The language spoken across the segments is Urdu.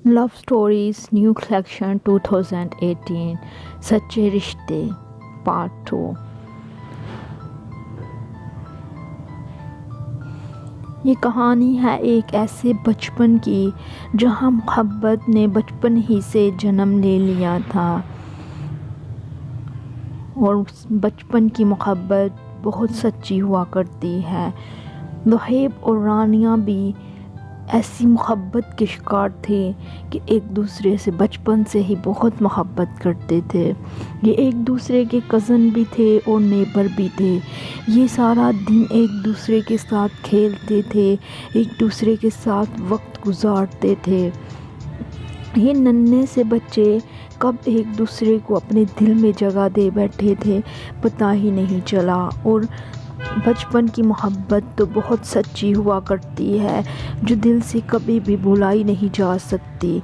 لو اسٹوریز نیو کلیکشن 2018 سچے رشتے پارٹ 2۔ یہ کہانی ہے ایک ایسے بچپن کی جہاں محبت نے بچپن ہی سے جنم لے لیا تھا، اور بچپن کی محبت بہت سچی ہوا کرتی ہے۔ زہیب اور رانیہ بھی ایسی محبت کے شکار تھے کہ ایک دوسرے سے بچپن سے ہی بہت محبت کرتے تھے۔ یہ ایک دوسرے کے کزن بھی تھے اور نیبر بھی تھے۔ یہ سارا دن ایک دوسرے کے ساتھ کھیلتے تھے، ایک دوسرے کے ساتھ وقت گزارتے تھے۔ یہ ننھے سے بچے کب ایک دوسرے کو اپنے دل میں جگہ دے بیٹھے تھے پتہ ہی نہیں چلا، اور بچپن کی محبت تو بہت سچی ہوا کرتی ہے جو دل سے کبھی بھی بھلائی نہیں جا سکتی۔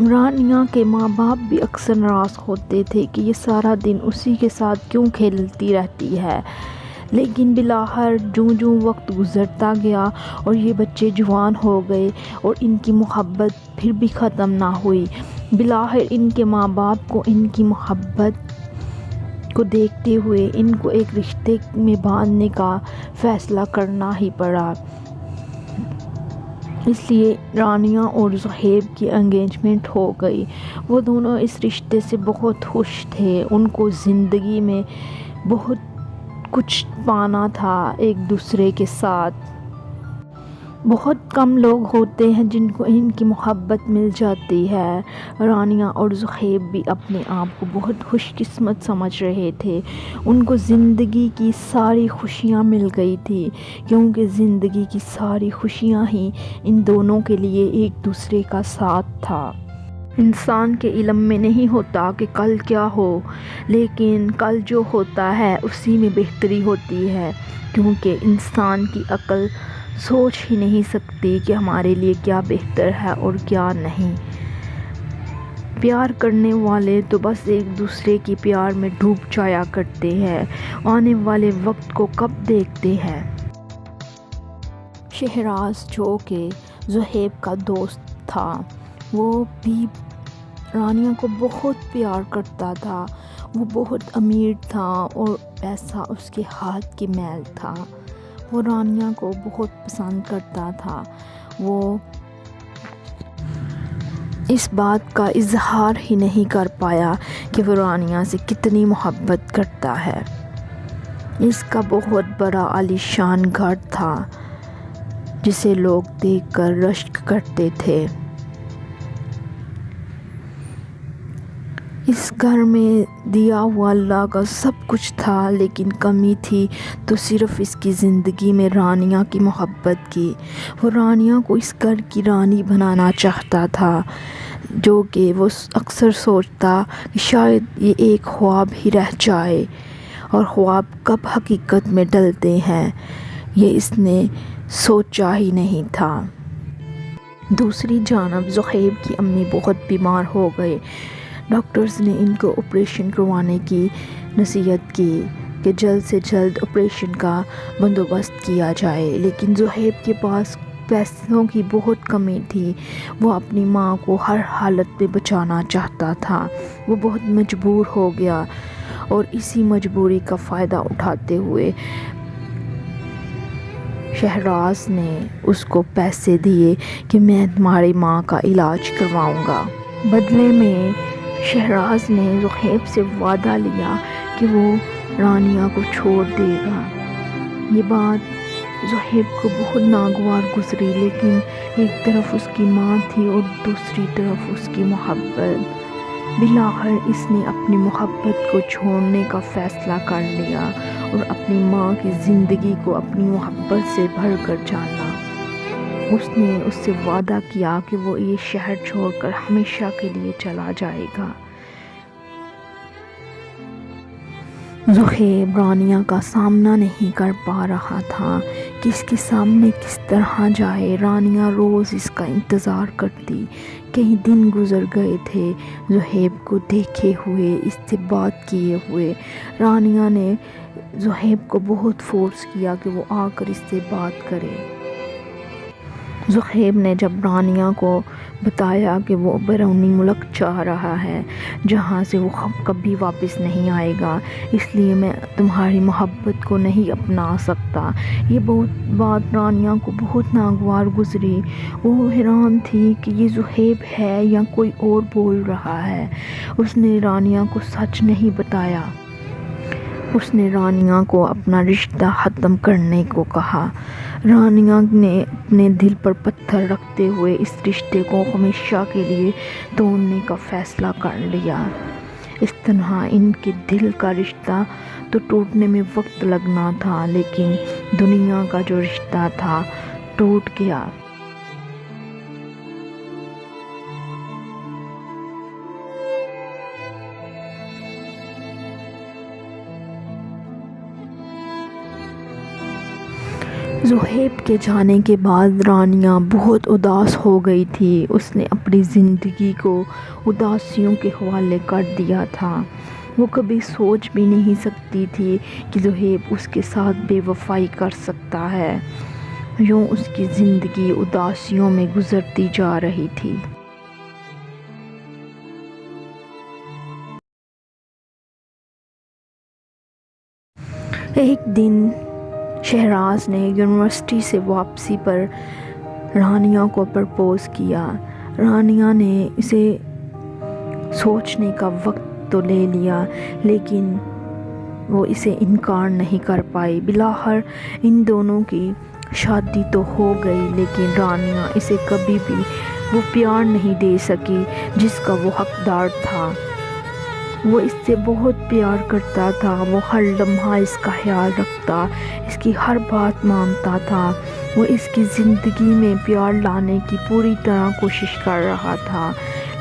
رانیہ کے ماں باپ بھی اکثر ناراض ہوتے تھے کہ یہ سارا دن اسی کے ساتھ کیوں کھیلتی رہتی ہے، لیکن بالآخر جوں وقت گزرتا گیا اور یہ بچے جوان ہو گئے اور ان کی محبت پھر بھی ختم نہ ہوئی، بالآخر ان کے ماں باپ کو ان کی محبت کو دیکھتے ہوئے ان کو ایک رشتے میں باندھنے کا فیصلہ کرنا ہی پڑا۔ اس لیے رانیہ اور زہیب کی انگیجمنٹ ہو گئی۔ وہ دونوں اس رشتے سے بہت خوش تھے۔ ان کو زندگی میں بہت کچھ پانا تھا ایک دوسرے کے ساتھ۔ بہت کم لوگ ہوتے ہیں جن کو ان کی محبت مل جاتی ہے۔ رانیہ اور زہیب بھی اپنے آپ کو بہت خوش قسمت سمجھ رہے تھے۔ ان کو زندگی کی ساری خوشیاں مل گئی تھی، کیونکہ زندگی کی ساری خوشیاں ہی ان دونوں کے لیے ایک دوسرے کا ساتھ تھا۔ انسان کے علم میں نہیں ہوتا کہ کل کیا ہو، لیکن کل جو ہوتا ہے اسی میں بہتری ہوتی ہے، کیونکہ انسان کی عقل سوچ ہی نہیں سکتی کہ ہمارے لیے کیا بہتر ہے اور کیا نہیں۔ پیار کرنے والے تو بس ایک دوسرے کی پیار میں ڈوب جایا کرتے ہیں، آنے والے وقت کو کب دیکھتے ہیں۔ شہراز جو کہ زہیب کا دوست تھا، وہ بھی رانیہ کو بہت پیار کرتا تھا۔ وہ بہت امیر تھا اور پیسہ اس کے ہاتھ کی میل تھا۔ وہ رانیہ کو بہت پسند کرتا تھا۔ وہ اس بات کا اظہار ہی نہیں کر پایا کہ وہ رانیہ سے کتنی محبت کرتا ہے۔ اس کا بہت بڑا عالیشان گھر تھا جسے لوگ دیکھ کر رشک کرتے تھے۔ اس گھر میں دیا ہوا اللہ کا سب کچھ تھا، لیکن کمی تھی تو صرف اس کی زندگی میں رانیہ کی محبت کی۔ وہ رانیہ کو اس گھر کی رانی بنانا چاہتا تھا، جو کہ وہ اکثر سوچتا کہ شاید یہ ایک خواب ہی رہ جائے، اور خواب کب حقیقت میں ڈلتے ہیں یہ اس نے سوچا ہی نہیں تھا۔ دوسری جانب زہیب کی امی بہت بیمار ہو گئے۔ ڈاکٹرز نے ان کو آپریشن کروانے کی نصیحت کی کہ جلد سے جلد آپریشن کا بندوبست کیا جائے، لیکن زہیب کے پاس پیسوں کی بہت کمی تھی۔ وہ اپنی ماں کو ہر حالت میں بچانا چاہتا تھا۔ وہ بہت مجبور ہو گیا، اور اسی مجبوری کا فائدہ اٹھاتے ہوئے شہراز نے اس کو پیسے دیے کہ میں تمہاری ماں کا علاج کرواؤں گا۔ بدلے میں شہراز نے زہیب سے وعدہ لیا کہ وہ رانیہ کو چھوڑ دے گا۔ یہ بات زہیب کو بہت ناگوار گزری، لیکن ایک طرف اس کی ماں تھی اور دوسری طرف اس کی محبت۔ بالآخر اس نے اپنی محبت کو چھوڑنے کا فیصلہ کر لیا اور اپنی ماں کی زندگی کو اپنی محبت سے بھر کر جانا۔ اس نے اس سے وعدہ کیا کہ وہ یہ شہر چھوڑ کر ہمیشہ کے لیے چلا جائے گا۔ زہیب رانیہ کا سامنا نہیں کر پا رہا تھا کہ اس کے سامنے کس طرح جائے۔ رانیہ روز اس کا انتظار کرتی۔ کئی دن گزر گئے تھے زہیب کو دیکھے ہوئے، اس سے بات کیے ہوئے۔ رانیہ نے زہیب کو بہت فورس کیا کہ وہ آ کر اس سے بات کرے۔ زہیب نے جب رانیہ کو بتایا کہ وہ بیرونی ملک جا رہا ہے جہاں سے وہ کبھی واپس نہیں آئے گا، اس لیے میں تمہاری محبت کو نہیں اپنا سکتا، یہ بات رانیہ کو بہت ناگوار گزری۔ وہ حیران تھی کہ یہ زہیب ہے یا کوئی اور بول رہا ہے۔ اس نے رانیہ کو سچ نہیں بتایا۔ اس نے رانیہ کو اپنا رشتہ ختم کرنے کو کہا۔ رانیہ نے اپنے دل پر پتھر رکھتے ہوئے اس رشتے کو ہمیشہ کے لیے توڑنے کا فیصلہ کر لیا۔ اس طرح ان کے دل کا رشتہ تو ٹوٹنے میں وقت لگنا تھا، لیکن دنیا کا جو رشتہ تھا ٹوٹ گیا۔ زہیب کے جانے کے بعد رانیہ بہت اداس ہو گئی تھی۔ اس نے اپنی زندگی کو اداسیوں کے حوالے کر دیا تھا۔ وہ کبھی سوچ بھی نہیں سکتی تھی کہ زہیب اس کے ساتھ بے وفائی کر سکتا ہے۔ یوں اس کی زندگی اداسیوں میں گزرتی جا رہی تھی۔ ایک دن شہراز نے یونیورسٹی سے واپسی پر رانیہ کو پرپوز کیا۔ رانیہ نے اسے سوچنے کا وقت تو لے لیا، لیکن وہ اسے انکار نہیں کر پائی۔ بالآخر ان دونوں کی شادی تو ہو گئی، لیکن رانیہ اسے کبھی بھی وہ پیار نہیں دے سکی جس کا وہ حقدار تھا۔ وہ اس سے بہت پیار کرتا تھا، وہ ہر لمحہ اس کا خیال رکھتا، اس کی ہر بات مانتا تھا۔ وہ اس کی زندگی میں پیار لانے کی پوری طرح کوشش کر رہا تھا،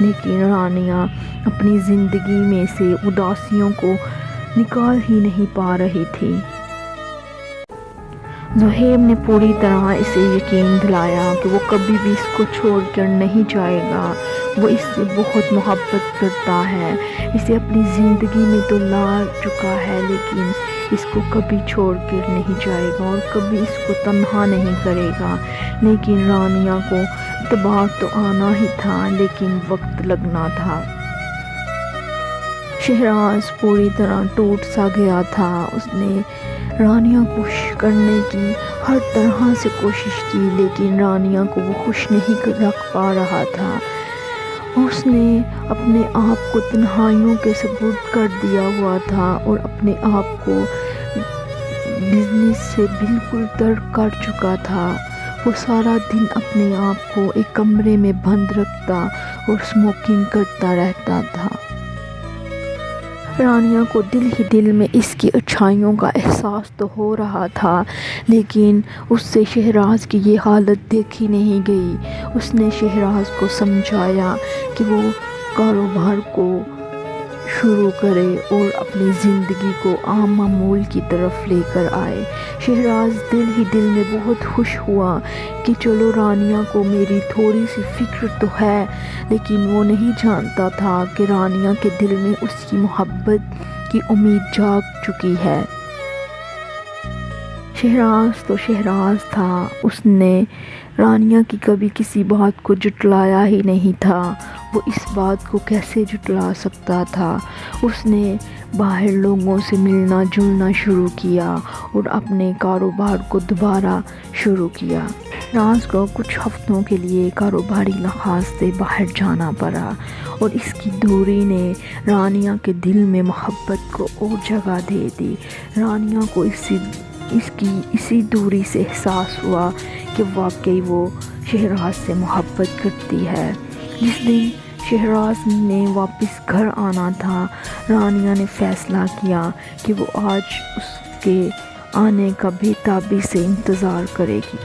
لیکن رانیہ اپنی زندگی میں سے اداسیوں کو نکال ہی نہیں پا رہی تھی۔ زہیب نے پوری طرح اسے یقین دلایا کہ وہ کبھی بھی اس کو چھوڑ کر نہیں جائے گا۔ وہ اس سے بہت محبت کرتا ہے، اسے اپنی زندگی میں تو لا چکا ہے، لیکن اس کو کبھی چھوڑ کر نہیں جائے گا اور کبھی اس کو تنہا نہیں کرے گا۔ لیکن رانیہ کو اعتبار تو آنا ہی تھا، لیکن وقت لگنا تھا۔ شہراز پوری طرح ٹوٹ سا گیا تھا۔ اس نے رانیہ کو خوش کرنے کی ہر طرح سے کوشش کی، لیکن رانیہ کو وہ خوش نہیں رکھ پا رہا تھا۔ اس نے اپنے آپ کو تنہائیوں کے سپرد کر دیا ہوا تھا اور اپنے آپ کو بزنس سے بالکل ترک کر چکا تھا۔ وہ سارا دن اپنے آپ کو ایک کمرے میں بند رکھتا اور اسموکنگ کرتا رہتا تھا۔ رانیہ کو دل ہی دل میں اس کی اچھائیوں کا احساس تو ہو رہا تھا، لیکن اس سے شہراز کی یہ حالت دیکھی نہیں گئی۔ اس نے شہراز کو سمجھایا کہ وہ کاروبار کو شروع کرے اور اپنی زندگی کو عام معمول کی طرف لے کر آئے۔ شہراز دل ہی دل میں بہت خوش ہوا کہ چلو رانیہ کو میری تھوڑی سی فکر تو ہے، لیکن وہ نہیں جانتا تھا کہ رانیہ کے دل میں اس کی محبت کی امید جاگ چکی ہے۔ شہراز تو شہراز تھا، اس نے رانیہ کی کبھی کسی بات کو جھٹلایا ہی نہیں تھا۔ وہ اس بات کو کیسے جھٹلا سکتا تھا؟ اس نے باہر لوگوں سے ملنا جلنا شروع کیا اور اپنے کاروبار کو دوبارہ شروع کیا۔ راز کو کچھ ہفتوں کے لیے کاروباری لحاظ سے باہر جانا پڑا اور اس کی دوری نے رانیہ کے دل میں محبت کو اور جگہ دے دی۔ رانیہ کو اسی دوری سے احساس ہوا کہ واقعی وہ شہراز سے محبت کرتی ہے۔ جس دن شہراز نے واپس گھر آنا تھا، رانیہ نے فیصلہ کیا کہ وہ آج اس کے آنے کا بے تابی سے انتظار کرے گی۔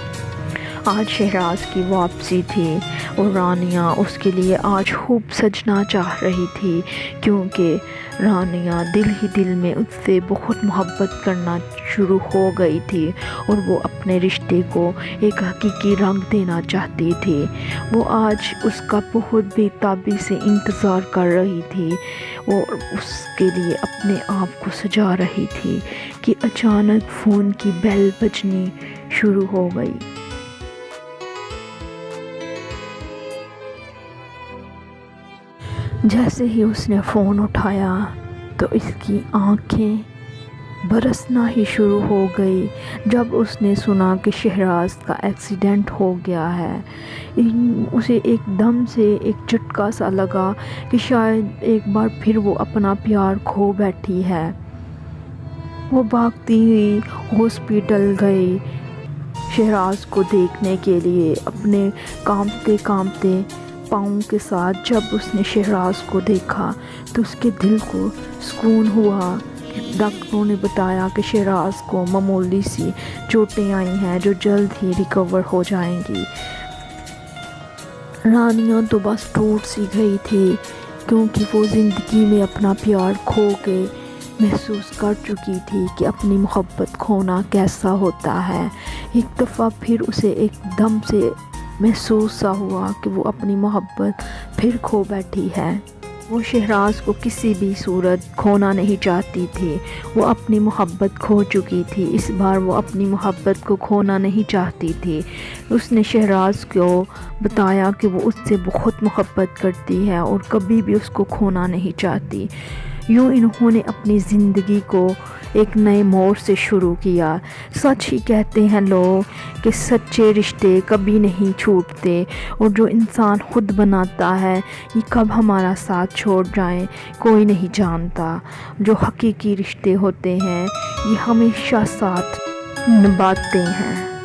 آج شہراز کی واپسی تھی اور رانیہ اس کے لیے آج خوب سجنا چاہ رہی تھی، کیونکہ رانیہ دل ہی دل میں اس سے بہت محبت کرنا شروع ہو گئی تھی اور وہ اپنے رشتے کو ایک حقیقی رنگ دینا چاہتی تھی۔ وہ آج اس کا بہت بے تابی سے انتظار کر رہی تھی اور اس کے لیے اپنے آپ کو سجا رہی تھی کہ اچانک فون کی بیل بجنی شروع ہو گئی۔ جیسے ہی اس نے فون اٹھایا تو اس کی آنکھیں برسنا ہی شروع ہو گئی جب اس نے سنا کہ شہراز کا ایکسیڈنٹ ہو گیا ہے۔ اسے ایک دم سے ایک جھٹکا سا لگا کہ شاید ایک بار پھر وہ اپنا پیار کھو بیٹھی ہے۔ وہ بھاگتی ہوئی ہاسپٹل گئی شہراز کو دیکھنے کے لیے، اپنے کانپتے کانپتے پاؤں کے ساتھ۔ جب اس نے شہراز کو دیکھا تو اس کے دل کو سکون ہوا۔ ڈاکٹروں نے بتایا کہ شہراز کو معمولی سی چوٹیں آئی ہیں جو جلد ہی ریکور ہو جائیں گی۔ رانیہ تو بس ٹوٹ سی گئی تھی کیونکہ وہ زندگی میں اپنا پیار کھو کے محسوس کر چکی تھی کہ اپنی محبت کھونا کیسا ہوتا ہے۔ ایک دفعہ پھر اسے ایک دم سے محسوس سا ہوا کہ وہ اپنی محبت پھر کھو بیٹھی ہے۔ وہ شہراز کو کسی بھی صورت کھونا نہیں چاہتی تھی۔ وہ اپنی محبت کھو چکی تھی، اس بار وہ اپنی محبت کو کھونا نہیں چاہتی تھی۔ اس نے شہراز کو بتایا کہ وہ اس سے بہت محبت کرتی ہے اور کبھی بھی اس کو کھونا نہیں چاہتی۔ یوں انہوں نے اپنی زندگی کو ایک نئے موڑ سے شروع کیا۔ سچ ہی کہتے ہیں لوگ کہ سچے رشتے کبھی نہیں چھوٹتے، اور جو انسان خود بناتا ہے یہ کب ہمارا ساتھ چھوڑ جائیں کوئی نہیں جانتا۔ جو حقیقی رشتے ہوتے ہیں یہ ہمیشہ ساتھ نبھاتے ہیں۔